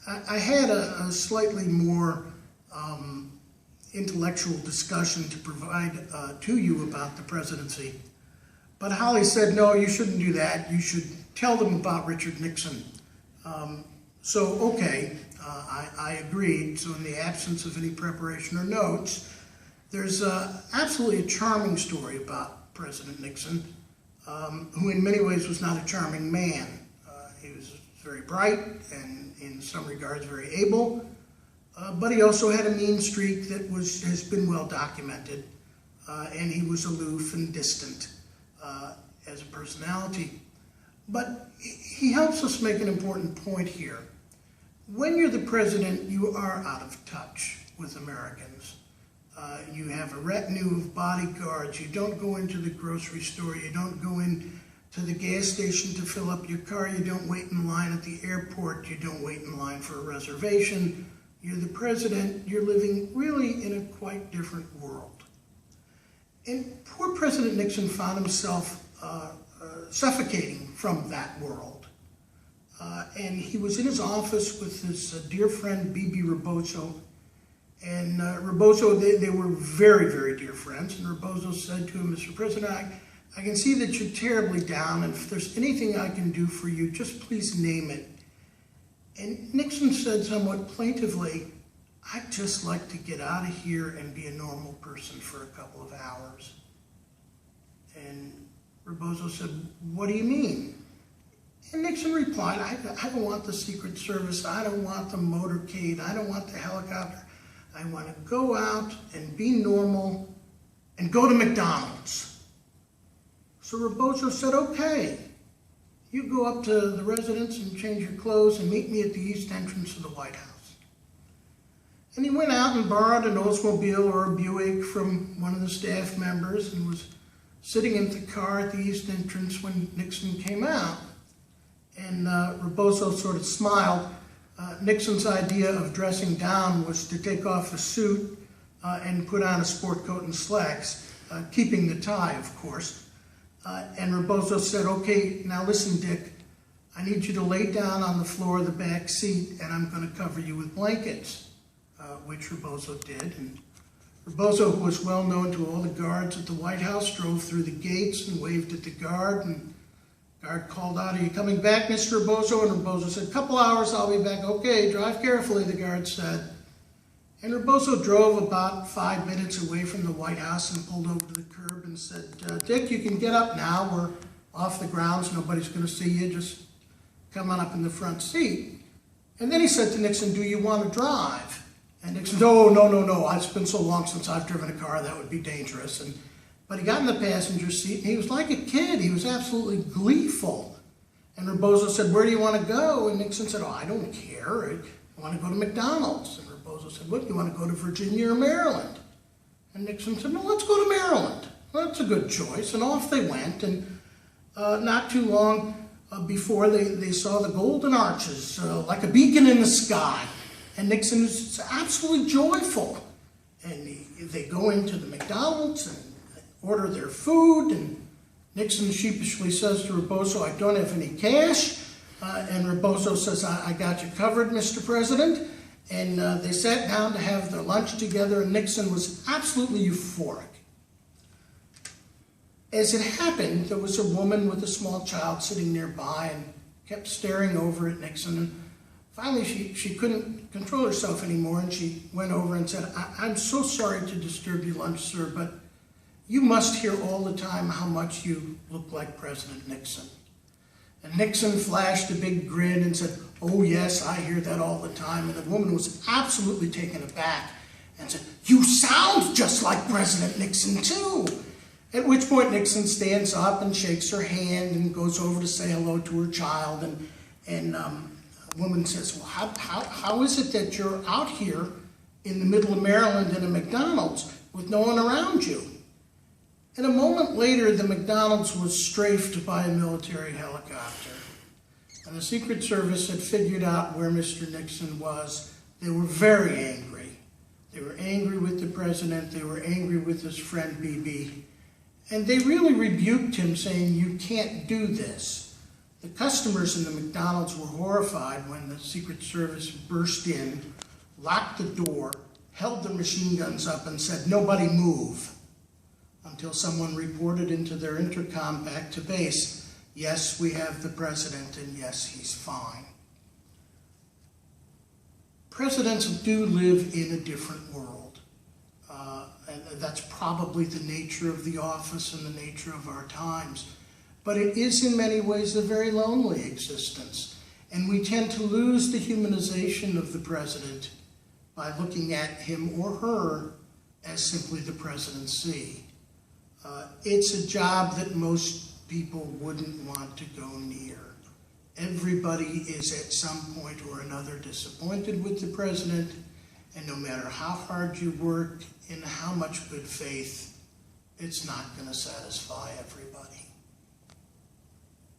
I had a slightly more intellectual discussion to provide to you about the presidency. But Holly said, no, you shouldn't do that. You should tell them about Richard Nixon. So, okay, I agreed. So in the absence of any preparation or notes, there's absolutely a charming story about President Nixon, who in many ways was not a charming man. He was very bright and in some regards very able, but he also had a mean streak that has been well documented, and he was aloof and distant as a personality. But he helps us make an important point here. When you're the president, you are out of touch with Americans. You have a retinue of bodyguards. You don't go into the grocery store. You don't go in to the gas station to fill up your car. You don't wait in line at the airport. You don't wait in line for a reservation. You're the president. You're living really in a quite different world. And poor President Nixon found himself suffocating from that world. And he was in his office with his dear friend, B.B. Rebozo. And Rebozo, they were very, very dear friends. And Rebozo said to him, Mr. President, I can see that you're terribly down, and if there's anything I can do for you, just please name it. And Nixon said somewhat plaintively, I'd just like to get out of here and be a normal person for a couple of hours. And Rebozo said, what do you mean? And Nixon replied, I don't want the Secret Service, I don't want the motorcade, I don't want the helicopter. I want to go out and be normal and go to McDonald's. So Rebozo said, okay, you go up to the residence and change your clothes and meet me at the east entrance of the White House. And he went out and borrowed an Oldsmobile or a Buick from one of the staff members and was sitting in the car at the east entrance when Nixon came out. And Rebozo sort of smiled. Nixon's idea of dressing down was to take off a suit and put on a sport coat and slacks, keeping the tie, of course. And Rebozo said, okay, now listen, Dick, I need you to lay down on the floor of the back seat and I'm going to cover you with blankets, which Rebozo did. And Rebozo, who was well known to all the guards at the White House, drove through the gates and waved at the guard. And the guard called out, are you coming back, Mr. Rebozo? And Rebozo said, a couple hours, I'll be back. Okay, drive carefully, the guard said. And Rebozo drove about 5 minutes away from the White House and pulled over to the curb and said, Dick, you can get up now. We're off the grounds. Nobody's going to see you. Just come on up in the front seat. And then he said to Nixon, do you want to drive? And Nixon, no. It's been so long since I've driven a car, that would be dangerous. But he got in the passenger seat, and he was like a kid. He was absolutely gleeful. And Rebozo said, where do you want to go? And Nixon said, oh, I don't care. I want to go to McDonald's. And Rebozo said, what, do you want to go to Virginia or Maryland? And Nixon said, no, let's go to Maryland. Well, that's a good choice. And off they went. And not too long before, they saw the Golden Arches like a beacon in the sky. And Nixon was absolutely joyful. And they go into the McDonald's and order their food. And Nixon sheepishly says to Rebozo, I don't have any cash. And Rebozo says, I got you covered, Mr. President. And they sat down to have their lunch together, and Nixon was absolutely euphoric. As it happened, there was a woman with a small child sitting nearby and kept staring over at Nixon. And finally, she couldn't control herself anymore, and she went over and said, I'm so sorry to disturb your lunch, sir, but you must hear all the time how much you look like President Nixon. And Nixon flashed a big grin and said, oh yes, I hear that all the time. And the woman was absolutely taken aback and said, you sound just like President Nixon too. At which point Nixon stands up and shakes her hand and goes over to say hello to her child. And the woman says, well, how is it that you're out here in the middle of Maryland in a McDonald's with no one around you? And a moment later, the McDonald's was strafed by a military helicopter. And the Secret Service had figured out where Mr. Nixon was. They were very angry. They were angry with the president. They were angry with his friend, BB. And they really rebuked him, saying, you can't do this. The customers in the McDonald's were horrified when the Secret Service burst in, locked the door, held their machine guns up and said, "Nobody move," until someone reported into their intercom back to base, "Yes, we have the president, and yes, he's fine." Presidents do live in a different world. And that's probably the nature of the office and the nature of our times. But it is in many ways a very lonely existence. And we tend to lose the humanization of the president by looking at him or her as simply the presidency. It's a job that most people wouldn't want to go near. Everybody is at some point or another disappointed with the president, and no matter how hard you work, in how much good faith, it's not going to satisfy everybody.